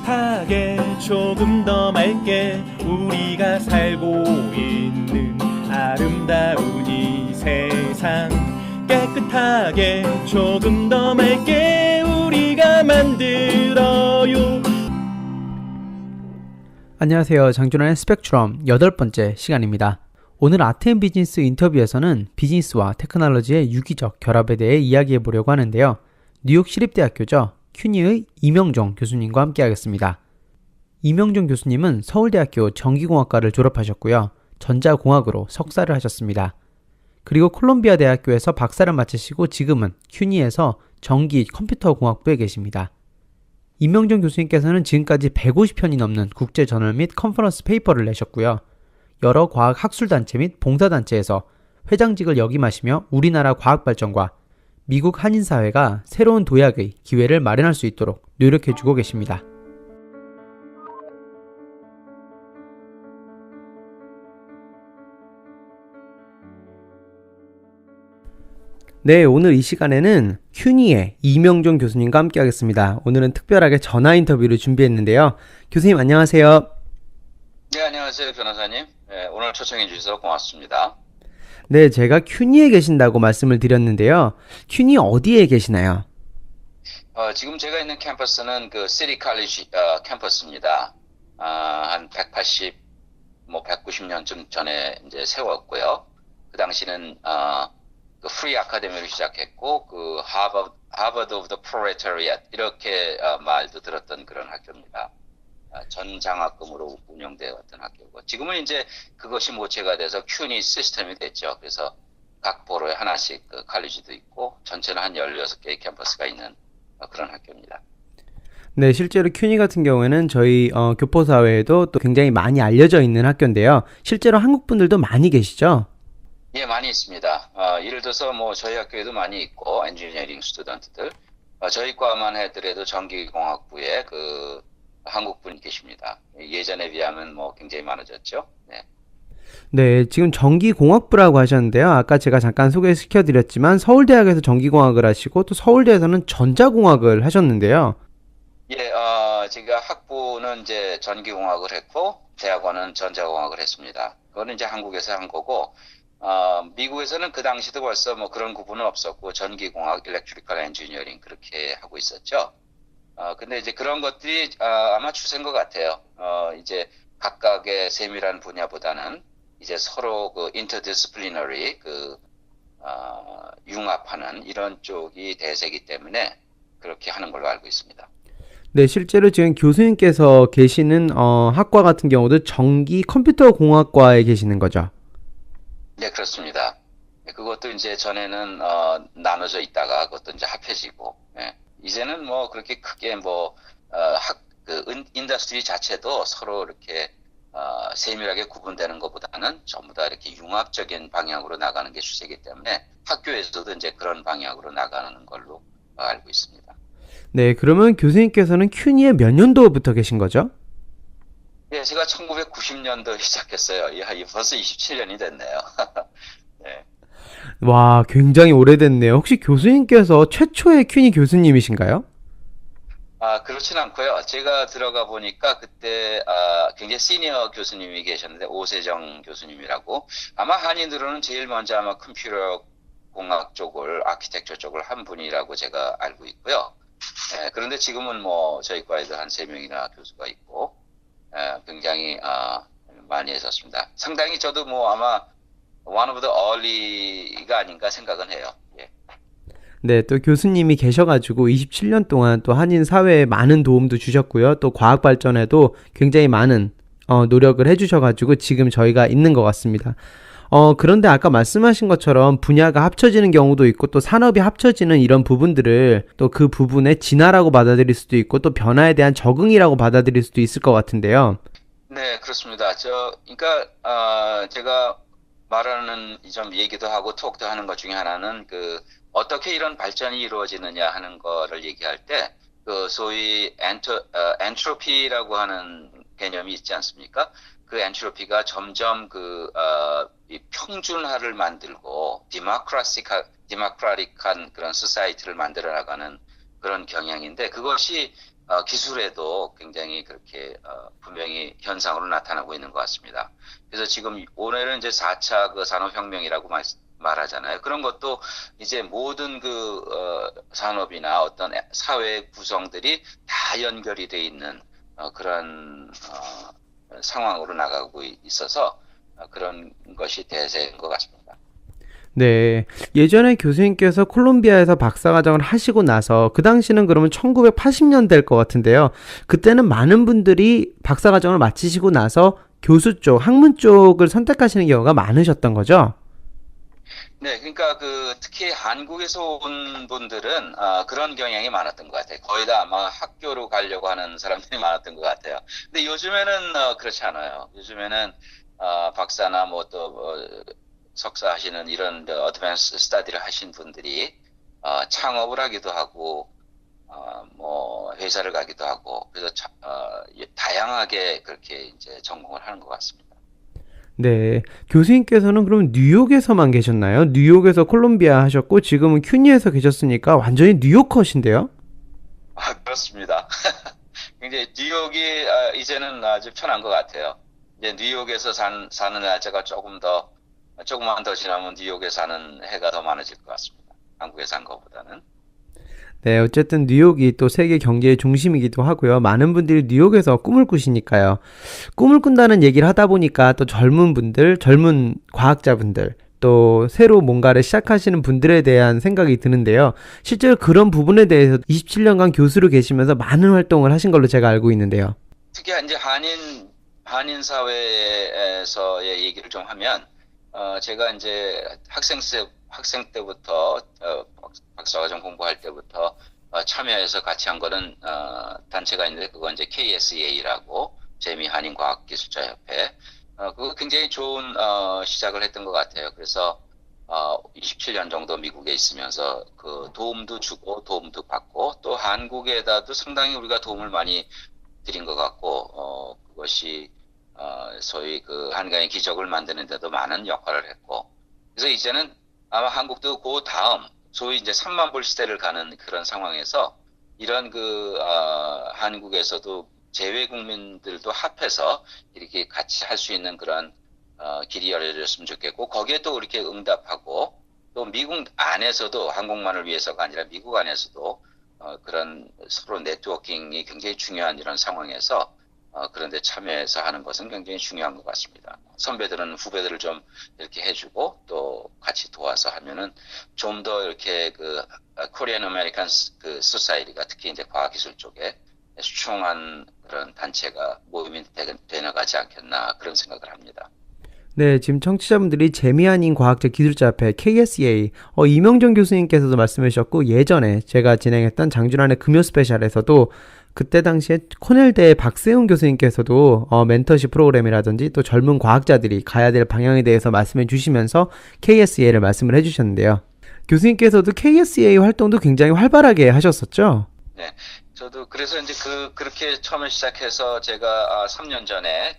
깨끗하게 조금 더 맑게 우리가 살고 있는 아름다운 이 세상 깨끗하게 조금 더 맑게 우리가 만들어요. 안녕하세요. 장준환의 스펙트럼 8번째 시간입니다. 오늘 아트앤비즈니스 인터뷰에서는 비즈니스와 테크놀로지의 유기적 결합에 대해 이야기해 보려고 하는데요. 뉴욕 시립대학교죠. 큐니의 이명종 교수님과 함께 하겠습니다. 이명종 교수님은 서울대학교 전기공학과를 졸업하셨고요. 전자공학으로 석사를 하셨습니다. 그리고 콜롬비아 대학교에서 박사를 마치시고 지금은 큐니에서 전기 컴퓨터 공학부에 계십니다. 이명종 교수님께서는 지금까지 150편이 넘는 국제 저널 및 컨퍼런스 페이퍼를 내셨고요. 여러 과학 학술단체 및 봉사단체에서 회장직을 역임하시며 우리나라 과학 발전과 미국 한인사회가 새로운 도약의 기회를 마련할 수 있도록 노력해주고 계십니다. 네, 오늘 이 시간에는 큐니의 이명종 교수님과 함께 하겠습니다. 오늘은 특별하게 전화 인터뷰를 준비했는데요. 교수님 안녕하세요. 네, 안녕하세요, 변호사님. 네, 오늘 초청해 주셔서 고맙습니다. 네, 제가 큐니에 계신다고 말씀을 드렸는데요. 큐니 어디에 계시나요? 지금 제가 있는 캠퍼스는 그 시티 칼리지 캠퍼스입니다. 한 190년쯤 전에 이제 세웠고요. 그 당시는 그 프리 아카데미를 시작했고 그 하버드 오브 더 프로레타리엇 이렇게 말도 들었던 그런 학교입니다. 전 장학금으로 운영되어 왔던 학교고 지금은 이제 그것이 모체가 돼서 큐니 시스템이 됐죠. 그래서 각 보로에 하나씩 그 칼리지도 있고 전체는 한 16개의 캠퍼스가 있는 그런 학교입니다. 네, 실제로 큐니 같은 경우에는 저희 교포사회에도 또 굉장히 많이 알려져 있는 학교인데요. 실제로 한국 분들도 많이 계시죠? 예, 많이 있습니다. 예를 들어서 뭐 저희 학교에도 많이 있고 엔지니어링 스튜던트들 저희 과만 해더라도 전기공학부에 그 한국 분이 계십니다. 예전에 비하면 뭐 굉장히 많아졌죠. 네. 네, 지금 전기공학부라고 하셨는데요. 아까 제가 잠깐 소개시켜드렸지만 서울대학에서 전기공학을 하시고 또 서울대에서는 전자공학을 하셨는데요. 예, 제가 학부는 이제 전기공학을 했고 대학원은 전자공학을 했습니다. 그거는 이제 한국에서 한 거고 미국에서는 그 당시도 벌써 뭐 그런 구분은 없었고 전기공학, 일렉트리컬 엔지니어링 그렇게 하고 있었죠. 근데 이제 그런 것들이 아마 추세인 것 같아요. 이제 각각의 세밀한 분야보다는 이제 서로 그 인터디스플리너리 융합하는 이런 쪽이 대세이기 때문에 그렇게 하는 걸로 알고 있습니다. 네, 실제로 지금 교수님께서 계시는 학과 같은 경우도 전기 컴퓨터 공학과에 계시는 거죠? 네, 그렇습니다. 그것도 이제 전에는 나눠져 있다가 그것도 이제 합해지고, 예. 이제는 뭐 그렇게 크게 뭐 인더스트리 자체도 서로 이렇게 세밀하게 구분되는 것보다는 전부 다 이렇게 융합적인 방향으로 나가는 게 추세이기 때문에 학교에서도 이제 그런 방향으로 나가는 걸로 알고 있습니다. 네, 그러면 교수님께서는 큐니에 몇 년도부터 계신 거죠? 예, 제가 1990년도에 시작했어요. 야, 벌써 27년이 됐네요. 네. 와, 굉장히 오래됐네요. 혹시 교수님께서 최초의 큐니 교수님이신가요? 그렇진 않고요. 제가 들어가 보니까 그때 굉장히 시니어 교수님이 계셨는데 오세정 교수님이라고 아마 한인으로는 제일 먼저 아마 컴퓨터 공학 쪽을 아키텍처 쪽을 한 분이라고 제가 알고 있고요. 그런데 지금은 뭐 저희 과에도 한 3명이나 교수가 있고 굉장히 많이 했었습니다. 상당히 저도 뭐 아마 one of the early가 아닌가 생각은 해요. 예. 네, 또 교수님이 계셔가지고 27년 동안 또 한인 사회에 많은 도움도 주셨고요. 또 과학 발전에도 굉장히 많은 노력을 해주셔가지고 지금 저희가 있는 것 같습니다. 그런데 아까 말씀하신 것처럼 분야가 합쳐지는 경우도 있고 또 산업이 합쳐지는 이런 부분들을 또 그 부분의 진화라고 받아들일 수도 있고 또 변화에 대한 적응이라고 받아들일 수도 있을 것 같은데요. 네, 그렇습니다. 그러니까 제가 말하는 좀 얘기도 하고 톡도 하는 것 중에 하나는 어떻게 이런 발전이 이루어지느냐 하는 거를 얘기할 때 소위 엔트로피라고 하는 개념이 있지 않습니까? 그 엔트로피가 점점 이 평준화를 만들고 디모크라틱한 그런 소사이티를 만들어 나가는 그런 경향인데 그것이 기술에도 굉장히 그렇게 분명히 현상으로 나타나고 있는 것 같습니다. 그래서 지금 올해는 이제 4차 그 산업혁명이라고 말하잖아요. 그런 것도 이제 모든 산업이나 어떤 사회 구성들이 다 연결이 돼 있는 그런 상황으로 나가고 있어서 그런 것이 대세인 것 같습니다. 네. 예전에 교수님께서 콜롬비아에서 박사과정을 하시고 나서 그 당시는 그러면 1980년대일 것 같은데요. 그때는 많은 분들이 박사과정을 마치시고 나서 교수 쪽, 학문 쪽을 선택하시는 경우가 많으셨던 거죠? 네, 그러니까 특히 한국에서 온 분들은 그런 경향이 많았던 것 같아요. 거의 다 아마 학교로 가려고 하는 사람들이 많았던 것 같아요. 근데 요즘에는 그렇지 않아요. 요즘에는 박사나 석사 하시는 이런 어드밴스 스터디를 하신 분들이 창업을 하기도 하고 회사를 가기도 하고 그래서 다양하게 그렇게 이제 전공을 하는 것 같습니다. 네. 교수님께서는 그럼 뉴욕에서만 계셨나요? 뉴욕에서 콜롬비아 하셨고 지금은 큐니에서 계셨으니까 완전히 뉴요커신데요? 그렇습니다. 굉장히 뉴욕이 이제는 아주 편한 것 같아요. 이제 뉴욕에서 사는 날짜가 조금만 더 지나면 뉴욕에 사는 해가 더 많아질 것 같습니다. 한국에 산 것보다는. 네, 어쨌든 뉴욕이 또 세계 경제의 중심이기도 하고요. 많은 분들이 뉴욕에서 꿈을 꾸시니까요. 꿈을 꾼다는 얘기를 하다 보니까 또 젊은 분들, 젊은 과학자분들, 또 새로 뭔가를 시작하시는 분들에 대한 생각이 드는데요. 실제로 그런 부분에 대해서 27년간 교수로 계시면서 많은 활동을 하신 걸로 제가 알고 있는데요. 특히 이제 한인 사회에서의 얘기를 좀 하면, 제가 이제 학생 때부터 박사과정 공부할 때부터 참여해서 같이 한 거는 단체가 있는데 그건 이제 KSEA라고 재미한인과학기술자협회. 그거 굉장히 좋은 시작을 했던 것 같아요. 그래서 27년 정도 미국에 있으면서 도움도 주고 도움도 받고 또 한국에다도 상당히 우리가 도움을 많이 드린 것 같고 그것이 소위 한강의 기적을 만드는 데도 많은 역할을 했고 그래서 이제는 아마 한국도 그 다음 소위 이제 3만 불 시대를 가는 그런 상황에서 이런 한국에서도 재외 국민들도 합해서 이렇게 같이 할 수 있는 그런 길이 열려졌으면 좋겠고 거기에 또 이렇게 응답하고 또 미국 안에서도 한국만을 위해서가 아니라 미국 안에서도 그런 서로 네트워킹이 굉장히 중요한 이런 상황에서 그런데 참여해서 하는 것은 굉장히 중요한 것 같습니다. 선배들은 후배들을 좀 이렇게 해주고 또 같이 도와서 하면은 좀 더 이렇게 코리안 아메리칸 소사이티가 특히 이제 과학기술 쪽에 수충한 그런 단체가 모임이 되나가지 않겠나 그런 생각을 합니다. 네, 지금 청취자분들이 재미아닌 과학자 기술자협회 KSEA 이명정 교수님께서도 말씀해 주셨고 예전에 제가 진행했던 장준환의 금요 스페셜에서도 그때 당시에 코넬대 박세훈 교수님께서도 멘터십 프로그램이라든지 또 젊은 과학자들이 가야 될 방향에 대해서 말씀해 주시면서 KSEA를 말씀을 해 주셨는데요. 교수님께서도 KSEA 활동도 굉장히 활발하게 하셨었죠? 네. 저도 그래서 이제 그렇게 처음에 시작해서 제가 3년 전에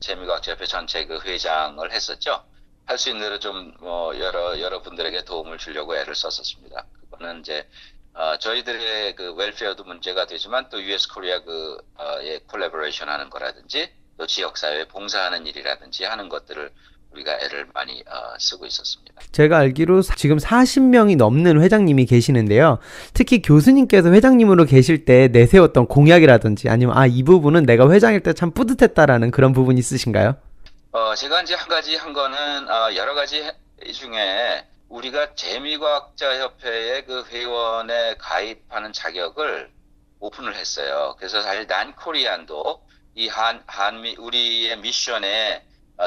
재미과학자협회 전체 회장을 했었죠. 할 수 있는 대로 좀 여러 분들에게 도움을 주려고 애를 썼었습니다. 그거는 이제 저희들의 웰페어도 문제가 되지만 또 US 코리아 예 콜래보레이션 하는 거라든지 또 지역사회에 봉사하는 일이라든지 하는 것들을 우리가 애를 많이 쓰고 있었습니다. 제가 알기로 지금 40명이 넘는 회장님이 계시는데요. 특히 교수님께서 회장님으로 계실 때 내세웠던 공약이라든지 아니면 이 부분은 내가 회장일 때 참 뿌듯했다라는 그런 부분이 있으신가요? 제가 이제 한 가지 한 거는 여러 가지 중에 우리가 재미과학자협회의 회원에 가입하는 자격을 오픈을 했어요. 그래서 사실 난 코리안도 이 한미 우리의 미션에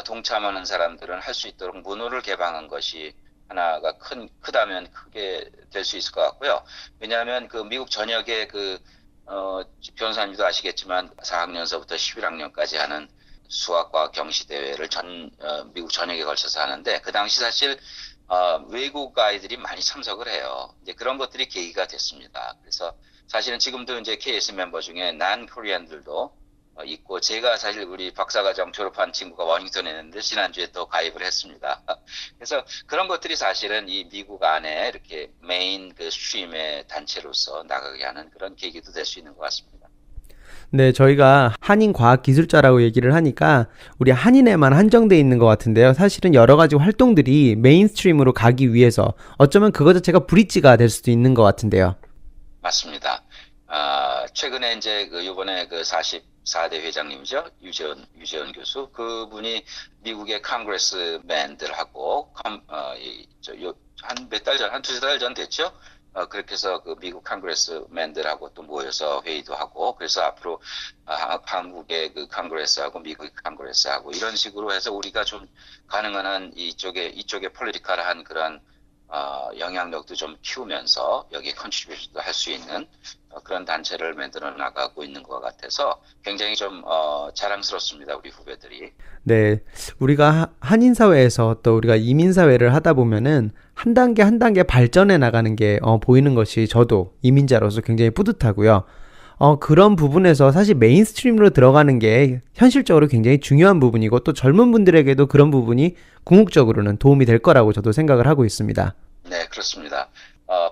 동참하는 사람들은 할 수 있도록 문호를 개방한 것이 하나가 크다면 크게 될 수 있을 것 같고요. 왜냐하면 미국 전역에 변호사님도 아시겠지만 4학년서부터 11학년까지 하는 수학과학 경시대회를 미국 전역에 걸쳐서 하는데 그 당시 사실 외국 아이들이 많이 참석을 해요. 이제 그런 것들이 계기가 됐습니다. 그래서 사실은 지금도 이제 KS 멤버 중에 난 코리안들도 있고, 제가 사실 우리 박사과정 졸업한 친구가 워싱턴에 있는데 지난주에 또 가입을 했습니다. 그래서 그런 것들이 사실은 이 미국 안에 이렇게 메인 그 스트림의 단체로서 나가게 하는 그런 계기도 될 수 있는 것 같습니다. 네, 저희가 한인과학기술자라고 얘기를 하니까 우리 한인에만 한정돼 있는 것 같은데요. 사실은 여러 가지 활동들이 메인스트림으로 가기 위해서 어쩌면 그거 자체가 브릿지가 될 수도 있는 것 같은데요. 맞습니다. 최근에 이제 요번에 그 44대 회장님이죠. 유재원 교수. 그분이 미국의 컨그레스맨들하고, 한 몇 달 전, 한 두세 달 전 됐죠? 그렇게 해서 그 미국 컨그레스맨들하고 또 모여서 회의도 하고, 그래서 앞으로 한국의 그 컨그레스하고 미국의 컨그레스하고 이런 식으로 해서 우리가 좀 가능한 한 이쪽에 폴리티컬한 그런 영향력도 좀 키우면서 여기에 컨트리뷰션도 할 수 있는 그런 단체를 만들어 나가고 있는 것 같아서 굉장히 좀 자랑스럽습니다. 우리 후배들이. 네, 우리가 한인사회에서 또 우리가 이민사회를 하다 보면은 한 단계 한 단계 발전해 나가는 게 보이는 것이 저도 이민자로서 굉장히 뿌듯하고요. 그런 부분에서 사실 메인스트림으로 들어가는 게 현실적으로 굉장히 중요한 부분이고 또 젊은 분들에게도 그런 부분이 궁극적으로는 도움이 될 거라고 저도 생각을 하고 있습니다. 네, 그렇습니다.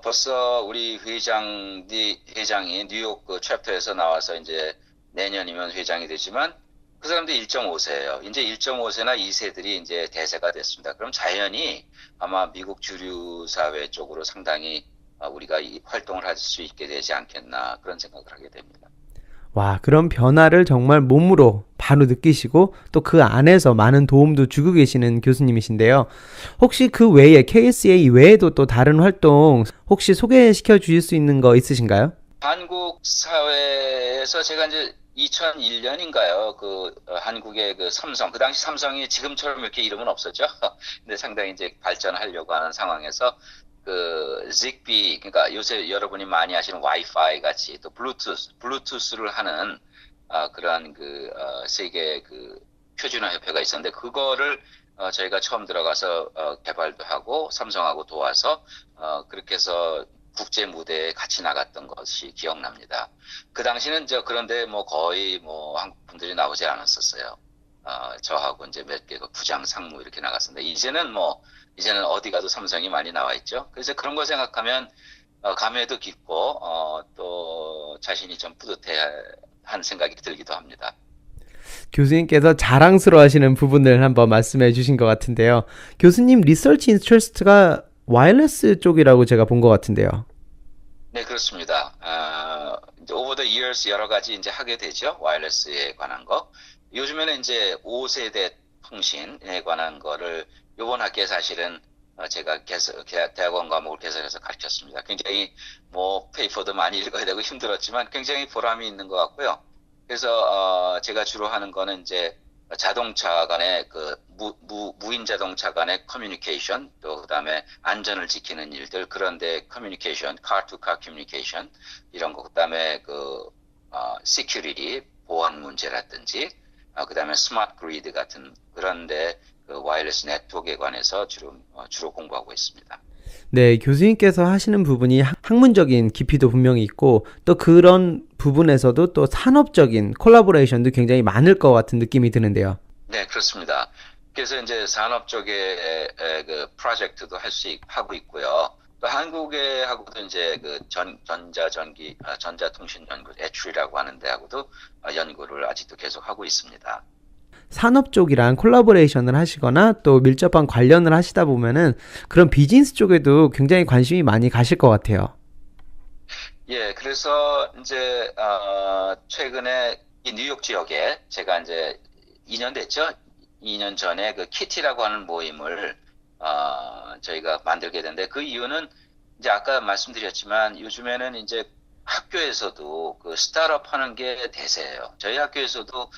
벌써 우리 회장이 뉴욕 그 챕터에서 나와서 이제 내년이면 회장이 되지만 그 사람들이 1.5세예요. 이제 1.5세나 2세들이 이제 대세가 됐습니다. 그럼 자연히 아마 미국 주류 사회 쪽으로 상당히 우리가 이 활동을 할 수 있게 되지 않겠나 그런 생각을 하게 됩니다. 와, 그런 변화를 정말 몸으로 바로 느끼시고 또 그 안에서 많은 도움도 주고 계시는 교수님이신데요. 혹시 그 외에 KSA 외에도 또 다른 활동 혹시 소개시켜 주실 수 있는 거 있으신가요? 한국 사회에서 제가 이제 2001년인가요? 한국의 그 삼성, 그 당시 삼성이 지금처럼 이렇게 이름은 없었죠. 근데 상당히 이제 발전하려고 하는 상황에서 zigbee, 그러니까 요새 여러분이 많이 아시는 와이파이 같이 또 블루투스를 하는, 그러한 세계 표준화 협회가 있었는데, 그거를, 저희가 처음 들어가서, 개발도 하고, 삼성하고 도와서, 그렇게 해서 국제 무대에 같이 나갔던 것이 기억납니다. 그 당시는 그런데 거의 한국 분들이 나오지 않았었어요. 저하고 이제 몇 개 부장 상무 이렇게 나갔었는데, 이제는 어디 가도 삼성이 많이 나와 있죠. 그래서 그런 거 생각하면, 감회도 깊고, 또 자신이 좀 뿌듯한 생각이 들기도 합니다. 교수님께서 자랑스러워 하시는 부분을 한번 말씀해 주신 것 같은데요. 교수님 리서치 인트레스트가 와이어리스 쪽이라고 제가 본 것 같은데요. 네, 그렇습니다. 이제 over the years 여러 가지 이제 하게 되죠. 와이어리스에 관한 거. 요즘에는 이제 5세대 통신에 관한 거를 요번 학기에 사실은 제가 대학원 과목을 개설해서 가르쳤습니다. 굉장히 페이퍼도 많이 읽어야 되고 힘들었지만 굉장히 보람이 있는 것 같고요. 그래서 제가 주로 하는 거는 이제 자동차 간의 무인 자동차 간의 커뮤니케이션, 또 그다음에 안전을 지키는 일들, 그런데 커뮤니케이션, car to car 커뮤니케이션 이런 거, 그다음에 security 보안 문제라든지, 그다음에 스마트 그리드 같은 그런데 와이어리스 네트워크에 관해서 주로 공부하고 있습니다. 네, 교수님께서 하시는 부분이 학문적인 깊이도 분명히 있고 또 그런 부분에서도 또 산업적인 콜라보레이션도 굉장히 많을 것 같은 느낌이 드는데요. 네, 그렇습니다. 그래서 이제 산업 쪽에 프로젝트도 하고 있고요. 또 한국에 하고도 이제 전자통신 연구, 에츄리라고 하는 데하고도 연구를 아직도 계속 하고 있습니다. 산업 쪽이랑 콜라보레이션을 하시거나 또 밀접한 관련을 하시다 보면은 그런 비즈니스 쪽에도 굉장히 관심이 많이 가실 것 같아요. 예, 그래서 이제 최근에 이 뉴욕 지역에 제가 이제 2년 됐죠? 2년 전에 키티라고 하는 모임을 저희가 만들게 됐는데, 그 이유는 이제 아까 말씀드렸지만 요즘에는 이제 학교에서도 스타트업 하는 게 대세예요. 저희 학교에서도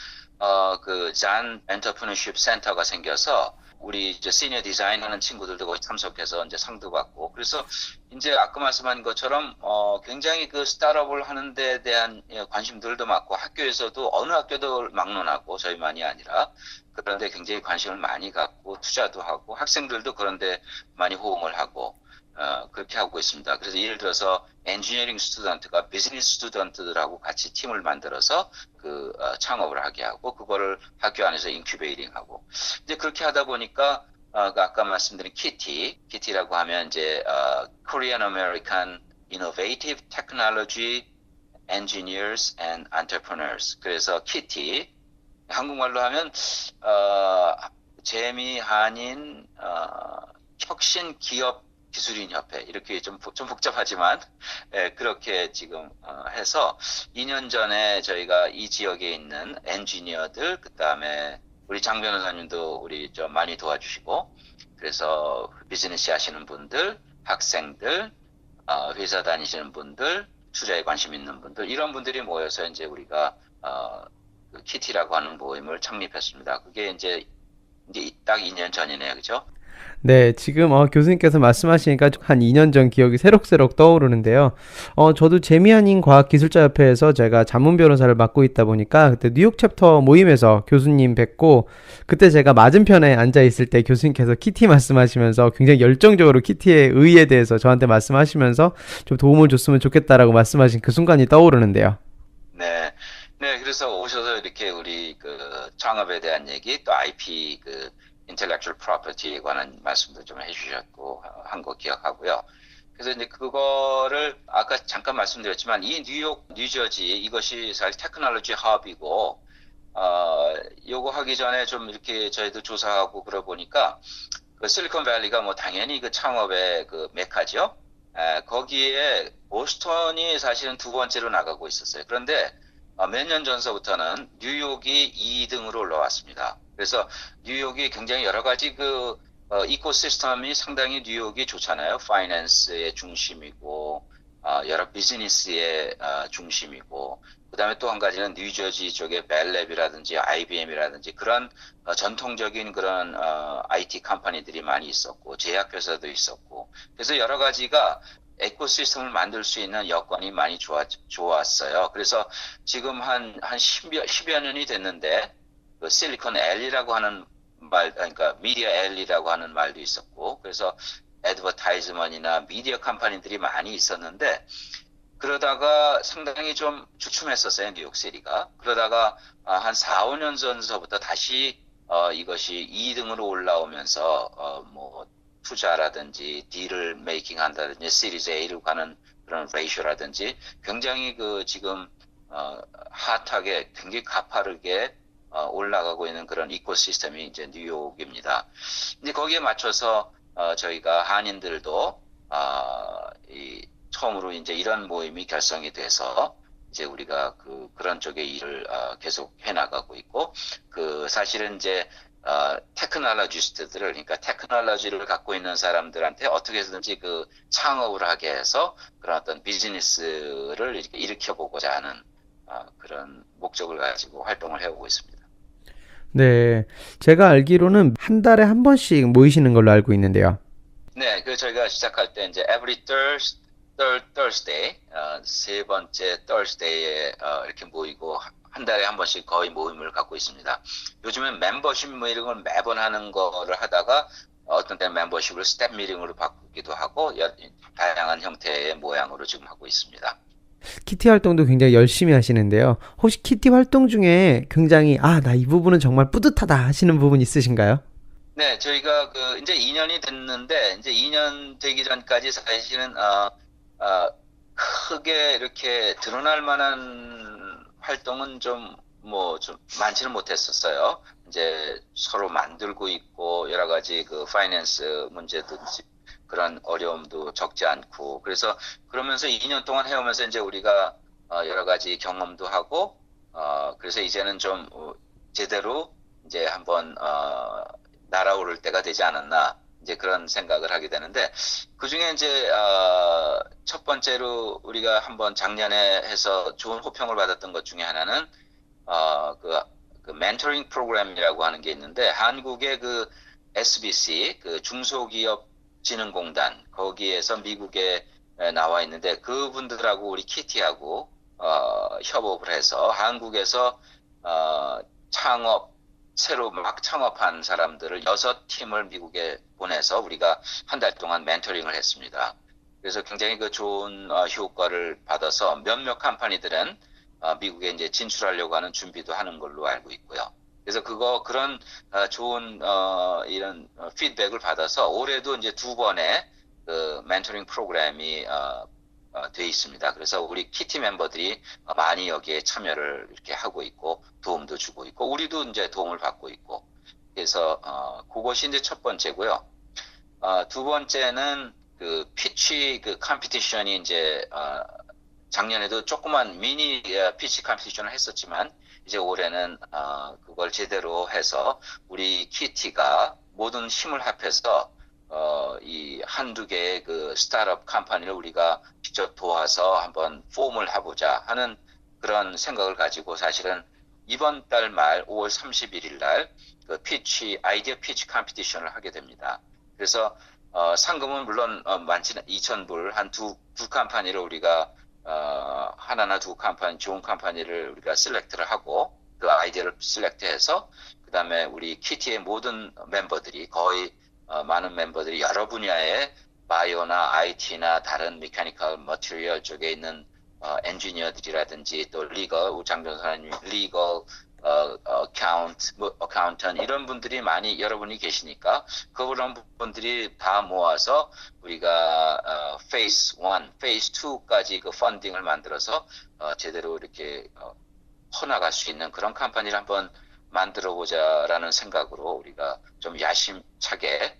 잔 엔터프리너십 센터가 생겨서 우리 이제 시니어 디자인 하는 친구들도 거기 참석해서 이제 상도 받고, 그래서 이제 아까 말씀한 것처럼 굉장히 스타트업을 하는 데 대한 관심들도 많고, 학교에서도 어느 학교도 막론하고 저희만이 아니라 그런데 굉장히 관심을 많이 갖고 투자도 하고, 학생들도 그런데 많이 호응을 하고, 그렇게 하고 있습니다. 그래서 예를 들어서 엔지니어링 스튜던트가 비즈니스 스튜던트들하고 같이 팀을 만들어서 창업을 하게 하고 그거를 학교 안에서 인큐베이팅하고 이제 그렇게 하다 보니까 아까 말씀드린 키티라고 하면 이제 Korean American Innovative Technology Engineers and Entrepreneurs. 그래서 키티 한국말로 하면 재미 한인 혁신 기업 기술인 협회 이렇게 좀 복잡하지만 그렇게 지금 해서 2년 전에 저희가 이 지역에 있는 엔지니어들 그다음에 우리 장 변호사님도 우리 좀 많이 도와주시고 그래서 비즈니스 하시는 분들, 학생들, 회사 다니시는 분들, 투자에 관심 있는 분들 이런 분들이 모여서 이제 우리가 그 키티라고 하는 모임을 창립했습니다. 그게 이제 딱 2년 전이네요, 그죠? 네, 지금 교수님께서 말씀하시니까 한 2년 전 기억이 새록새록 떠오르는데요. 저도 재미한인 과학기술자협회에서 제가 자문 변호사를 맡고 있다 보니까 그때 뉴욕 챕터 모임에서 교수님 뵙고 그때 제가 맞은편에 앉아 있을 때 교수님께서 키티 말씀하시면서 굉장히 열정적으로 키티의 의의에 대해서 저한테 말씀하시면서 좀 도움을 줬으면 좋겠다라고 말씀하신 그 순간이 떠오르는데요. 네. 네, 그래서 오셔서 이렇게 우리 창업에 대한 얘기 또 IP intellectual property에 관한 말씀도 좀 해주셨고 한 거 기억하고요. 그래서 이제 그거를 아까 잠깐 말씀드렸지만 이 뉴욕, 뉴저지 이것이 사실 테크놀로지 허브이고 요거 하기 전에 좀 이렇게 저희도 조사하고 그러 보니까 실리콘밸리가 뭐 당연히 창업의 메카죠. 거기에 보스턴이 사실은 두 번째로 나가고 있었어요. 그런데 몇 년 전서부터는 뉴욕이 2등으로 올라왔습니다. 그래서 뉴욕이 굉장히 여러 가지 이코시스템이 상당히 뉴욕이 좋잖아요. 파이낸스의 중심이고, 여러 비즈니스의 중심이고, 그 다음에 또 한 가지는 뉴저지 쪽에 벨랩이라든지 IBM이라든지 그런 전통적인 그런 IT 컴퍼니들이 많이 있었고, 제약회사도 있었고, 그래서 여러 가지가 에코시스템을 만들 수 있는 여건이 많이 좋았어요. 그래서 지금 한 10여 년이 됐는데, 실리콘 앨리라고 하는 그러니까 미디어 앨리라고 하는 말도 있었고, 그래서 애드버타이즈먼트나 미디어 컴퍼니들이 많이 있었는데, 그러다가 상당히 좀 주춤했었어요, 뉴욕시티가. 그러다가 한 4, 5년 전서부터 다시 이것이 2등으로 올라오면서 투자라든지 딜을 메이킹 한다든지 시리즈 A로 가는 그런 레이쇼라든지 굉장히 지금 핫하게 굉장히 가파르게 올라가고 있는 그런 이코시스템이 이제 뉴욕입니다. 이제 거기에 맞춰서 저희가 한인들도 처음으로 이제 이런 모임이 결성이 돼서 이제 우리가 그런 쪽의 일을 계속 해나가고 있고 사실은 이제 테크놀로지스트들을 그러니까 테크놀로지를 갖고 있는 사람들한테 어떻게 해서든지 창업을 하게 해서 그런 어떤 비즈니스를 이렇게 일으켜보고자 하는 그런 목적을 가지고 활동을 해오고 있습니다. 네, 제가 알기로는 한 달에 한 번씩 모이시는 걸로 알고 있는데요. 네, 저희가 시작할 때 이제 every Thursday, 세 번째 Thursday에 이렇게 모이고 한 달에 한 번씩 거의 모임을 갖고 있습니다. 요즘엔 멤버십 미팅을 매번 하는 거를 하다가 어떤 때는 멤버십을 스텝 미팅으로 바꾸기도 하고 다양한 형태의 모양으로 지금 하고 있습니다. 키티 활동도 굉장히 열심히 하시는데요. 혹시 키티 활동 중에 굉장히 나 이 부분은 정말 뿌듯하다 하시는 부분 있으신가요? 네, 저희가 이제 2년이 됐는데 이제 2년 되기 전까지 사실은 크게 이렇게 드러날 만한 활동은 좀 많지는 못했었어요. 이제 서로 만들고 있고 여러 가지 파이낸스 문제든지 그런 어려움도 적지 않고 그러면서 2년 동안 해오면서 이제 우리가 여러 가지 경험도 하고 그래서 이제는 좀 제대로 이제 한번 날아오를 때가 되지 않았나 이제 그런 생각을 하게 되는데 그중에 이제 첫 번째로 우리가 한번 작년에 해서 좋은 호평을 받았던 것 중에 하나는 그 멘토링 프로그램이라고 하는 게 있는데 한국의 SBC 중소기업진흥공단 거기에서 미국에 나와 있는데 그분들하고 우리 키티하고 협업을 해서 한국에서 창업 새로 막 창업한 사람들을 6팀을 미국에 보내서 우리가 한 달 동안 멘토링을 했습니다. 그래서 굉장히 그 좋은 효과를 받아서 몇몇 컴퍼니들은 미국에 이제 진출하려고 하는 준비도 하는 걸로 알고 있고요. 그래서 그런 좋은 이런 피드백을 받아서 올해도 이제 2번의 그 멘토링 프로그램이 돼 있습니다. 그래서 우리 키티 멤버들이 많이 여기에 참여를 이렇게 하고 있고 도움도 주고 있고 우리도 이제 도움을 받고 있고 그래서 그것이 이제 첫 번째고요. 두 번째는 그 피치 그 컴피티션이 이제 작년에도 조그만 미니 피치 컴피티션을 했었지만 이제 올해는 그걸 제대로 해서 우리 키티가 모든 힘을 합해서 이 한두 개의 그 스타트업 컴퍼니를 우리가 직접 도와서 한번 폼을 해보자 하는 그런 생각을 가지고 사실은 이번 달 말 5월 31일 날 그 아이디어 피치 컴피티션을 하게 됩니다. 그래서 상금은 물론 많지는 2,000불 한 두 컴퍼니를 우리가 하나나 두 컴퍼니 좋은 컴퍼니를 우리가 셀렉트를 하고 그 아이디어를 셀렉트해서 그 다음에 우리 키티의 모든 멤버들이 거의 많은 멤버들이 여러 분야의 바이오나 IT나 다른 메카니컬 머티리얼 쪽에 있는 엔지니어들이라든지 또 리거 장 변호사님 리거 어카운턴 이런 분들이 많이 여러분이 계시니까 그런 분들이 다 모아서 우리가 페이스 1, 페이스 2까지 그 펀딩을 만들어서 제대로 이렇게 퍼나갈 수 있는 그런 컴퍼니를 한번 만들어 보자라는 생각으로 우리가 좀 야심차게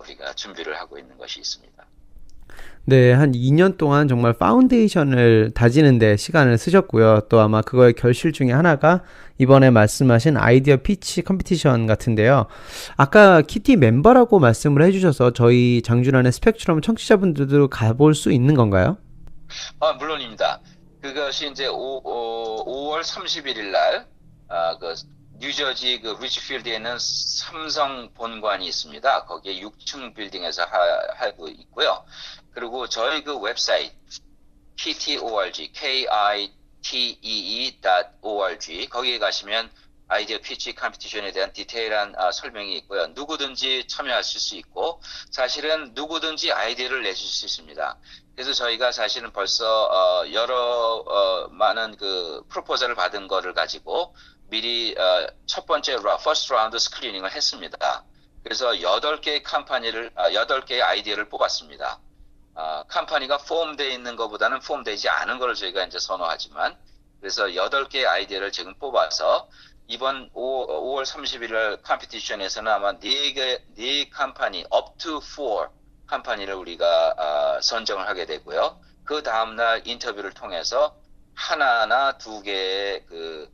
우리가 준비를 하고 있는 것이 있습니다. 네, 한 2년 동안 정말 파운데이션을 다지는데 시간을 쓰셨고요. 또 아마 그거의 결실 중에 하나가 이번에 말씀하신 아이디어 피치 컴피티션 같은데요. 아까 키티 멤버라고 말씀을 해주셔서 저희 장준환의 스펙트럼 청취자분들도 가볼 수 있는 건가요? 물론입니다. 그것이 이제 5월 31일 날, 그 뉴저지 그 리치필드에 있는 삼성 본관이 있습니다. 거기에 6층 빌딩에서 하고 있고요. 그리고 저희 그 웹사이트 KITEE.org, KITEE.org 거기에 가시면 아이디어 피치 컴피티션에 대한 디테일한 설명이 있고요. 누구든지 참여하실 수 있고 사실은 누구든지 아이디어를 내실 수 있습니다. 그래서 저희가 사실은 벌써 여러 많은 그 프로포절을 받은 거를 가지고 미리 첫 번째 퍼스트 라운드 스크리닝을 했습니다. 그래서 8개의 컴퍼니를 8개의 아이디어를 뽑았습니다. 컴퍼니가 폼되어 있는 것보다는 폼되지 않은 것을 저희가 이제 선호하지만 그래서 8개의 아이디어를 지금 뽑아서 이번 5월 31일 컴피티션에서는 아마 4 컴퍼니 up to 4 컴퍼니를 우리가 선정을 하게 되고요. 그 다음날 인터뷰를 통해서 하나나 2개의 그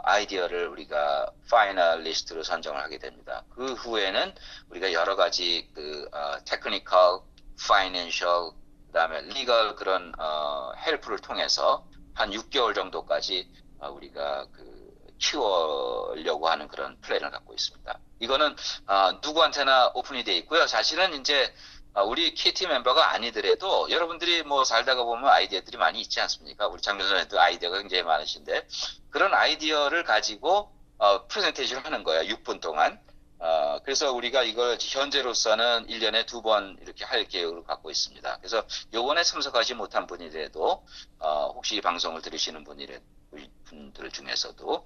아이디어를 우리가 파이널리스트로 선정을 하게 됩니다. 그 후에는 우리가 여러 가지 그 테크니컬, 파이낸셜, 그다음에 리걸 그런 헬프를 통해서 한 6개월 정도까지 우리가 그 키우려고 하는 그런 플랜을 갖고 있습니다. 이거는 누구한테나 오픈이 돼 있고요. 사실은 이제 우리 키티 멤버가 아니더라도 여러분들이 뭐 살다가 보면 아이디어들이 많이 있지 않습니까? 우리 장 교수님도 아이디어가 굉장히 많으신데 그런 아이디어를 가지고 프레젠테이션 하는 거예요. 6분 동안. 그래서 우리가 이걸 현재로서는 1년에 2번 이렇게 할 계획을 갖고 있습니다. 그래서 요번에 참석하지 못한 분이라도 혹시 이 방송을 들으시는 분들 중에서도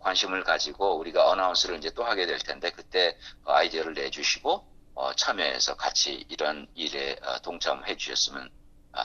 관심을 가지고 우리가 어나운스를 이제 또 하게 될 텐데 그때 아이디어를 내주시고 참여해서 같이 이런 일에 동참해 주셨으면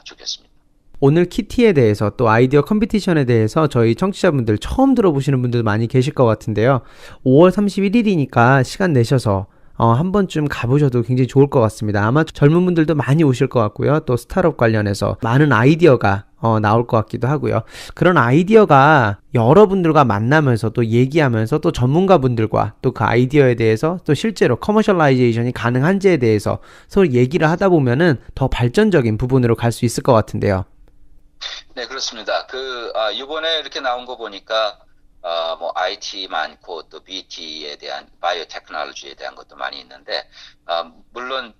좋겠습니다. 오늘 키티에 대해서 또 아이디어 컴피티션에 대해서 저희 청취자분들 처음 들어보시는 분들 많이 계실 것 같은데요. 5월 31일이니까 시간 내셔서 한 번쯤 가보셔도 굉장히 좋을 것 같습니다. 아마 젊은 분들도 많이 오실 것 같고요. 또 스타트업 관련해서 많은 아이디어가 나올 것 같기도 하고요. 그런 아이디어가 여러분들과 만나면서 또 얘기하면서 또 전문가분들과 또 그 아이디어에 대해서 또 실제로 커머셜라이제이션이 가능한지에 대해서 서로 얘기를 하다 보면은 더 발전적인 부분으로 갈 수 있을 것 같은데요. 네, 그렇습니다. 이번에 이렇게 나온 거 보니까 뭐 IT 많고 또 BT에 대한 바이오테크놀로지에 대한 것도 많이 있는데 물론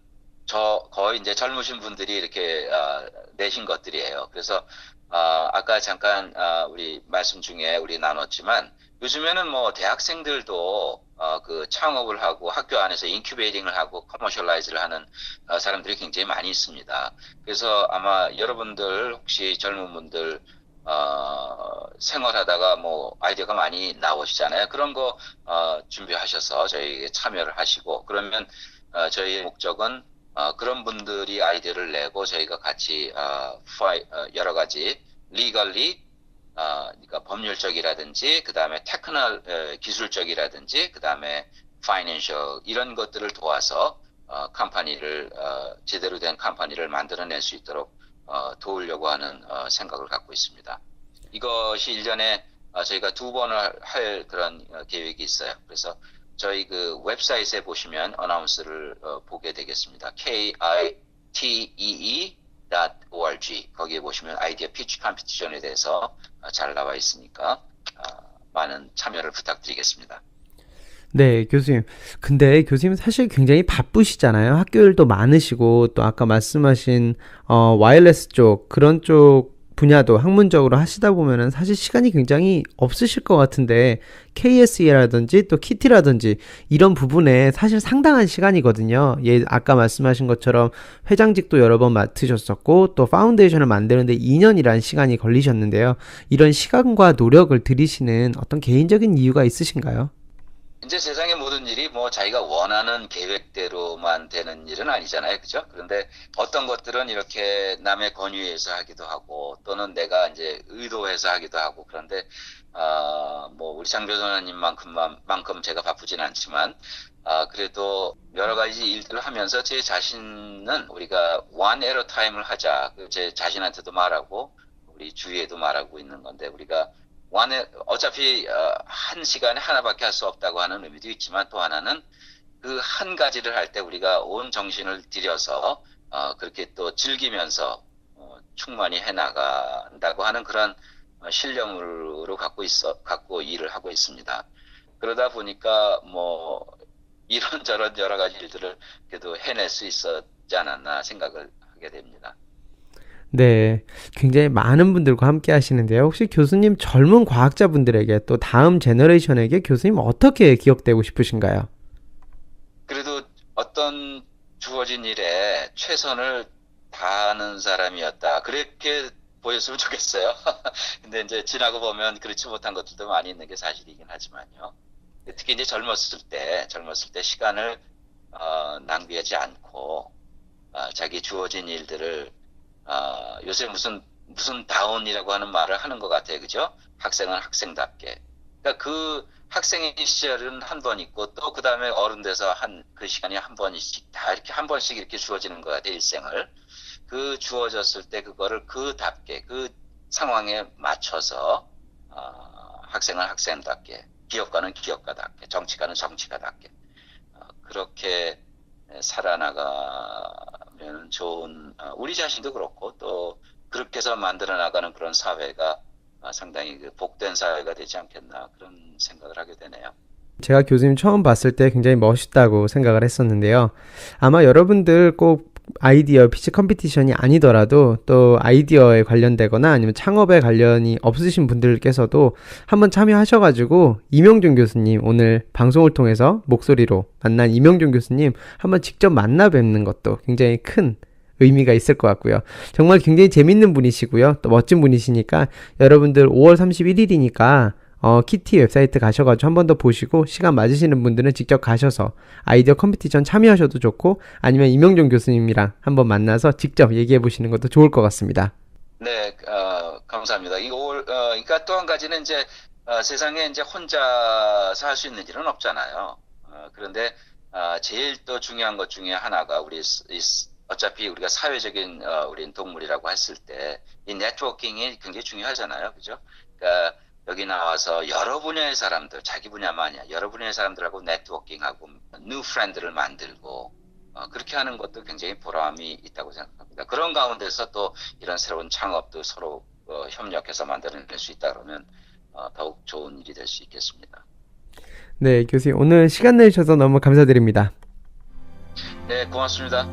거의 이제 젊으신 분들이 이렇게 내신 것들이에요. 그래서 아까 잠깐 우리 말씀 중에 우리 나눴지만 요즘에는 뭐 대학생들도 그 창업을 하고 학교 안에서 인큐베이팅을 하고 커머셜라이즈를 하는 사람들이 굉장히 많이 있습니다. 그래서 아마 여러분들 혹시 젊은 분들 생활하다가 뭐 아이디어가 많이 나오시잖아요. 그런 거 준비하셔서 저희에게 참여를 하시고 그러면 저희의 목적은 그런 분들이 아이디어를 내고 저희가 같이 여러 가지 legally 그러니까 법률적이라든지 그 다음에 테크널 기술적이라든지 그 다음에 financial 이런 것들을 도와서 컴퍼니를 제대로 된 컴퍼니를 만들어낼 수 있도록 도우려고 하는 생각을 갖고 있습니다. 이것이 1년에 저희가 2번을 할 그런 계획이 있어요. 그래서 저희 그 웹사이트에 보시면 어나운스를 보게 되겠습니다. kitee.org 거기에 보시면 아이디어 피치 컴피티션에 대해서 잘 나와 있으니까 많은 참여를 부탁드리겠습니다. 네, 교수님. 근데 교수님 사실 굉장히 바쁘시잖아요. 학교 일도 많으시고 또 아까 말씀하신 와이어리스 쪽 그런 쪽 분야도 학문적으로 하시다 보면은 사실 시간이 굉장히 없으실 것 같은데 KSE라든지 또 키티라든지 이런 부분에 사실 상당한 시간이거든요. 아까 말씀하신 것처럼 회장직도 여러 번 맡으셨었고 또 파운데이션을 만드는데 2년이라는 시간이 걸리셨는데요. 이런 시간과 노력을 들이시는 어떤 개인적인 이유가 있으신가요? 이제 세상의 모든 일이 뭐 자기가 원하는 계획대로만 되는 일은 아니잖아요. 그죠? 그런데 어떤 것들은 이렇게 남의 권유에서 하기도 하고 또는 내가 이제 의도해서 하기도 하고 그런데, 뭐 우리 장 교수님만큼 제가 바쁘진 않지만, 그래도 여러 가지 일들을 하면서 제 자신은 우리가 one at a time을 하자. 제 자신한테도 말하고 우리 주위에도 말하고 있는 건데 우리가 어차피 한 시간에 하나밖에 할 수 없다고 하는 의미도 있지만 또 하나는 그 한 가지를 할 때 우리가 온 정신을 들여서 그렇게 또 즐기면서 충만히 해나간다고 하는 그런 신념으로 갖고 일을 하고 있습니다. 그러다 보니까 뭐 이런저런 여러 가지 일들을 그래도 해낼 수 있었지 않았나 생각을 하게 됩니다. 네, 굉장히 많은 분들과 함께 하시는데요. 혹시 교수님 젊은 과학자분들에게 또 다음 제너레이션에게 교수님 어떻게 기억되고 싶으신가요? 그래도 어떤 주어진 일에 최선을 다하는 사람이었다. 그렇게 보였으면 좋겠어요. 근데 이제 지나고 보면 그렇지 못한 것들도 많이 있는 게 사실이긴 하지만요. 특히 이제 젊었을 때 시간을 낭비하지 않고 자기 주어진 일들을 요새 무슨 다운이라고 하는 말을 하는 것 같아요. 그죠? 학생은 학생답게. 그러니까 그 학생의 시절은 한 번 있고 또 그 다음에 어른 돼서 그 시간이 한 번씩 다 이렇게 한 번씩 이렇게 주어지는 것 같아요. 일생을. 그 주어졌을 때 그거를 그답게 그 상황에 맞춰서 학생은 학생답게, 기업가는 기업가답게, 정치가는 정치가답게 그렇게 살아나가면 좋은 우리 자신도 그렇고 또 그렇게 해서 만들어 나가는 그런 사회가 상당히 복된 사회가 되지 않겠나 그런 생각을 하게 되네요. 제가 교수님 처음 봤을 때 굉장히 멋있다고 생각을 했었는데요. 아마 여러분들 꼭 아이디어 피치 컴피티션이 아니더라도 또 아이디어에 관련되거나 아니면 창업에 관련이 없으신 분들께서도 한번 참여하셔가지고 이명준 교수님 오늘 방송을 통해서 목소리로 만난 이명준 교수님 한번 직접 만나 뵙는 것도 굉장히 큰 의미가 있을 것 같고요. 정말 굉장히 재밌는 분이시고요. 또 멋진 분이시니까 여러분들 5월 31일이니까 키티 웹사이트 가셔가지고 한 번 더 보시고 시간 맞으시는 분들은 직접 가셔서 아이디어 컴피티션 참여하셔도 좋고 아니면 이명종 교수님이랑 한번 만나서 직접 얘기해 보시는 것도 좋을 것 같습니다. 네, 감사합니다. 그러니까 또 한 가지는 이제 세상에 이제 혼자서 할 수 있는 일은 없잖아요. 그런데 제일 또 중요한 것 중에 하나가 어차피 우리가 사회적인 우린 동물이라고 했을 때 이 네트워킹이 굉장히 중요하잖아요. 그죠? 그러니까 여기 나와서 여러 분야의 사람들, 자기 분야만이 아니라 여러 분야의 사람들하고 네트워킹하고 뉴 프렌드를 만들고 그렇게 하는 것도 굉장히 보람이 있다고 생각합니다. 그런 가운데서 또 이런 새로운 창업도 서로 협력해서 만들어낼 수 있다 그러면 더욱 좋은 일이 될 수 있겠습니다. 네, 교수님 오늘 시간 내주셔서 너무 감사드립니다. 네, 고맙습니다.